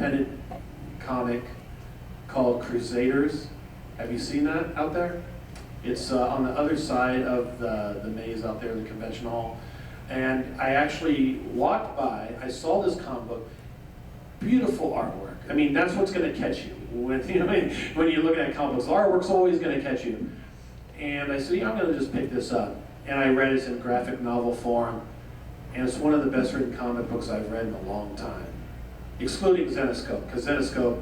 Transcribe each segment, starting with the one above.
independent comic called Crusaders. Have you seen that out there? It's on the other side of the maze out there, the convention hall. And I actually walked by, I saw this comic book, beautiful artwork. I mean, that's what's going to catch you. When you're looking at comic books, the artwork's always going to catch you. And I said, yeah, I'm going to just pick this up. And I read it in graphic novel form. And it's one of the best written comic books I've read in a long time. Excluding Zenescope, because Zenescope,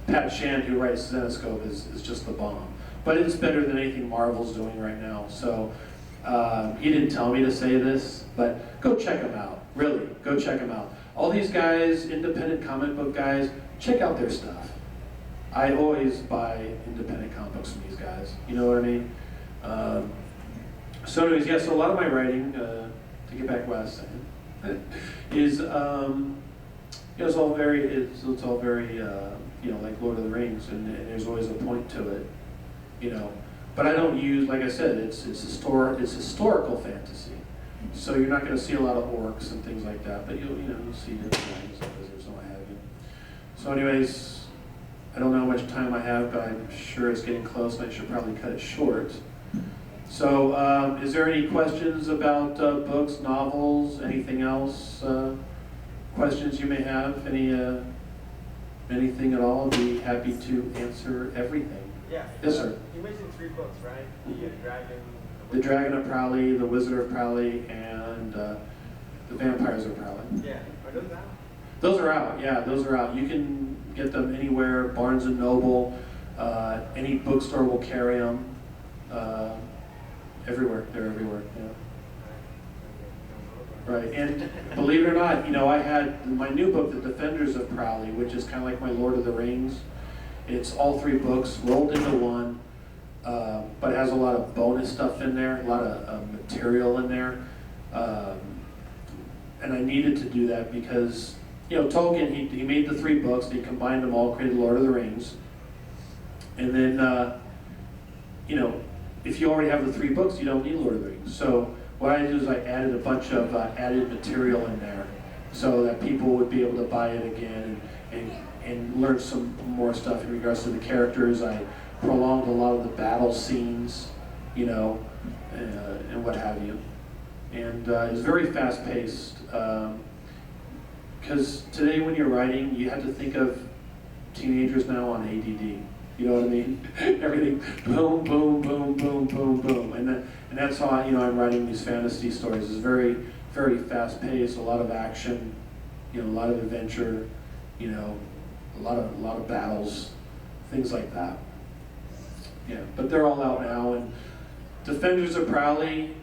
Pat Shand, who writes Zenescope, is just the bomb. But it's better than anything Marvel's doing right now. So he didn't tell me to say this, but go check them out. Really, go check them out. All these guys, independent comic book guys, check out their stuff. I always buy independent comic books from these guys. You know what I mean? So anyways, yeah, so a lot of my writing, to get back to what I was saying, is, it's all very, like Lord of the Rings, and there's always a point to it, But I don't use, like I said, it's historical fantasy. So you're not going to see a lot of orcs and things like that, but you'll see dragons and wizards and what have you. So anyways, I don't know how much time I have, but I'm sure it's getting close, and I should probably cut it short. So, is there any questions about books, novels, anything else? Questions you may have? Anything at all? I'd be happy to answer everything. Yeah. Yes, sir. You mentioned 3 books, right? The Dragon of Prali, The Wizard of Prali, and The Vampires of Prali. Yeah. Are those out? Those are out. Yeah, those are out. You can get them anywhere. Barnes and Noble, any bookstore will carry them. Everywhere. They're everywhere. Yeah. Right. And believe it or not, I had my new book, The Defenders of Prali, which is kind of like my Lord of the Rings. It's all 3 books rolled into one, but it has a lot of bonus stuff in there, a lot of material in there. And I needed to do that because, Tolkien, he made the 3 books, and he combined them all, created Lord of the Rings. And then, if you already have the 3 books, you don't need Lord of the Rings. So what I did is I added a bunch of added material in there so that people would be able to buy it again and learn some more stuff in regards to the characters. I prolonged a lot of the battle scenes, and what have you. And it's very fast-paced, because today when you're writing, you have to think of teenagers now on ADD. You know what I mean? Everything, boom, boom, boom, boom, boom, boom. And that's how I'm writing these fantasy stories. It's very, very fast-paced, a lot of action, a lot of adventure, a lot of battles, things like that. Yeah, but they're all out now. And Defenders of Prali,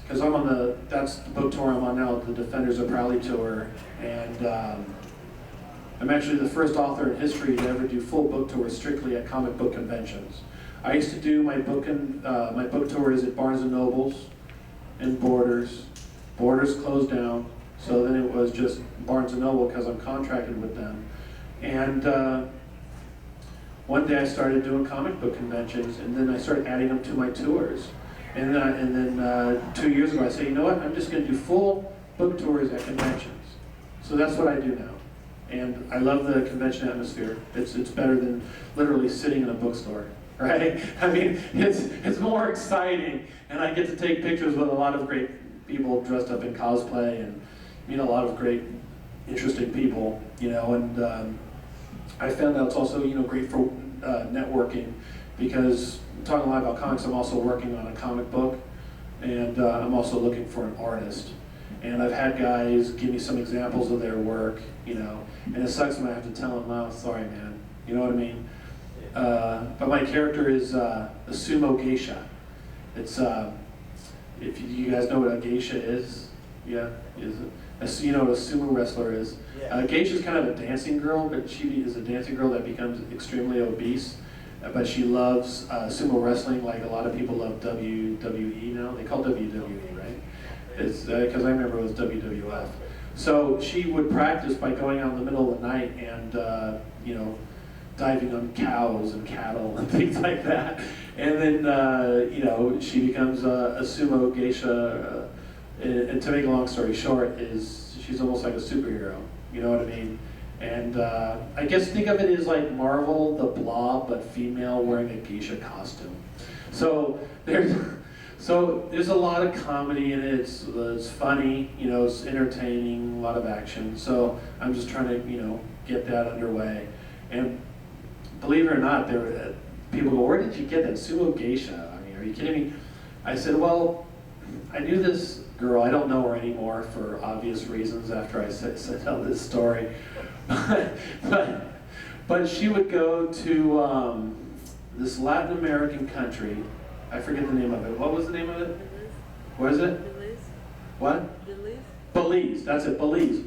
because that's the book tour I'm on now, the Defenders of Prali tour, and I'm actually the first author in history to ever do full book tours strictly at comic book conventions. I used to do my book tours at Barnes and Nobles and Borders. Borders closed down, so then it was just Barnes and Noble because I'm contracted with them. And one day I started doing comic book conventions, and then I started adding them to my tours. And then 2 years ago I said, you know what, I'm just going to do full book tours at conventions. So that's what I do now. And I love the convention atmosphere. It's better than literally sitting in a bookstore, right? I mean, it's more exciting, and I get to take pictures with a lot of great people dressed up in cosplay, and meet a lot of great, interesting people, And I found out it's also, great for networking, because I'm talking a lot about comics. I'm also working on a comic book, and I'm also looking for an artist. And I've had guys give me some examples of their work, and it sucks when I have to tell them, oh, sorry, man, you know what I mean? But my character is a sumo geisha. It's, if you guys know what a geisha is, yeah, you know what a sumo wrestler is. Yeah. Geisha is kind of a dancing girl, but she is a dancing girl that becomes extremely obese. But she loves sumo wrestling like a lot of people love WWE now. They call WWE, right? It's because I remember it was WWF. So she would practice by going out in the middle of the night and diving on cows and cattle and things like that. And then she becomes a sumo geisha. And to make a long story short, she's almost like a superhero. You know what I mean? And I guess think of it as like Marvel, the Blob, but female wearing a geisha costume. So there's a lot of comedy in it. It's funny, you know, it's entertaining, a lot of action. So I'm just trying to, you know, get that underway. And believe it or not, people go, "Where did you get that sumo geisha? I mean, are you kidding me?" I said, "Well, I knew this girl. I don't know her anymore for obvious reasons after I tell this story, but she would go to this Latin American country. I forget the name of it. What was the name of it? What is it? Belize. What? Belize. Belize. That's it. Belize.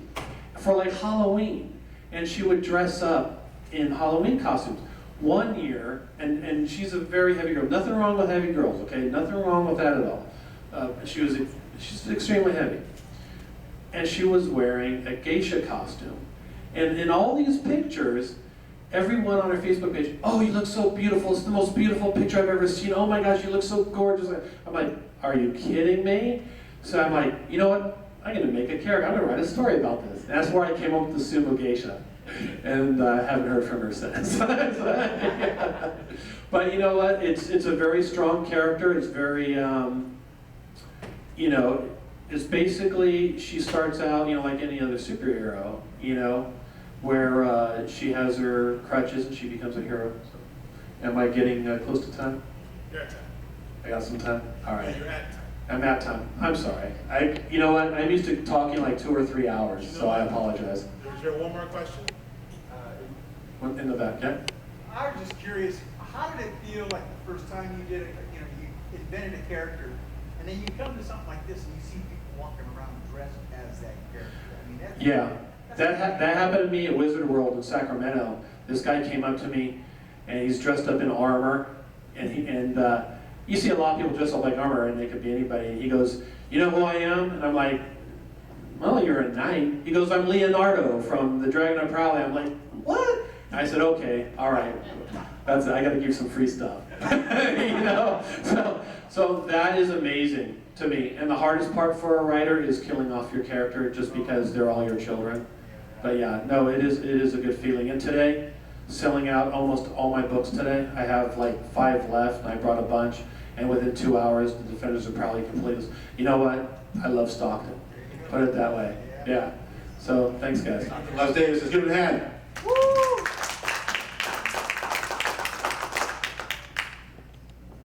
For like Halloween, and she would dress up in Halloween costumes. One year, and she's a very heavy girl. Nothing wrong with heavy girls, okay? Nothing wrong with that at all. She's extremely heavy. And she was wearing a geisha costume. And in all these pictures, everyone on her Facebook page, "Oh, you look so beautiful. It's the most beautiful picture I've ever seen. Oh my gosh, you look so gorgeous." I'm like, "Are you kidding me?" So I'm like, you know what? I'm going to make a character. I'm going to write a story about this. And that's where I came up with the sumo geisha. And I haven't heard from her since. But you know what? It's a very strong character. It's very, you know, it's basically, she starts out, you know, like any other superhero, you know, where she has her crutches and she becomes a hero. So, am I getting close to time? You're at time. I got some time? All right. Yeah, you're at time. I'm at time. I'm sorry. You know what? I'm used to talking like 2 or 3 hours, so I apologize. Was there one more question? One in the back, yeah? I was just curious, how did it feel like the first time you did it, you know, you invented a character, and then you come to something like this and you see people walking around dressed as that character? I mean, that's, Yeah. That happened to me at Wizard World in Sacramento. This guy came up to me, and he's dressed up in armor, and you see a lot of people dressed up like armor, and they could be anybody. And he goes, "You know who I am?" And I'm like, "Well, you're a knight." He goes, "I'm Leonardo from the Dragon of Prali." I'm like, "What?" I said, "Okay, all right, that's it. I got to give some free stuff." You know, so that is amazing to me. And the hardest part for a writer is killing off your character just because they're all your children. But yeah, no, it is a good feeling. And today, selling out almost all my books today. I have like 5 left, and I brought a bunch. And within 2 hours, the Defenders of Prali completed. You know what? I love Stockton. Put it that way. Yeah. So thanks, guys. Les Davis, let's give it a hand.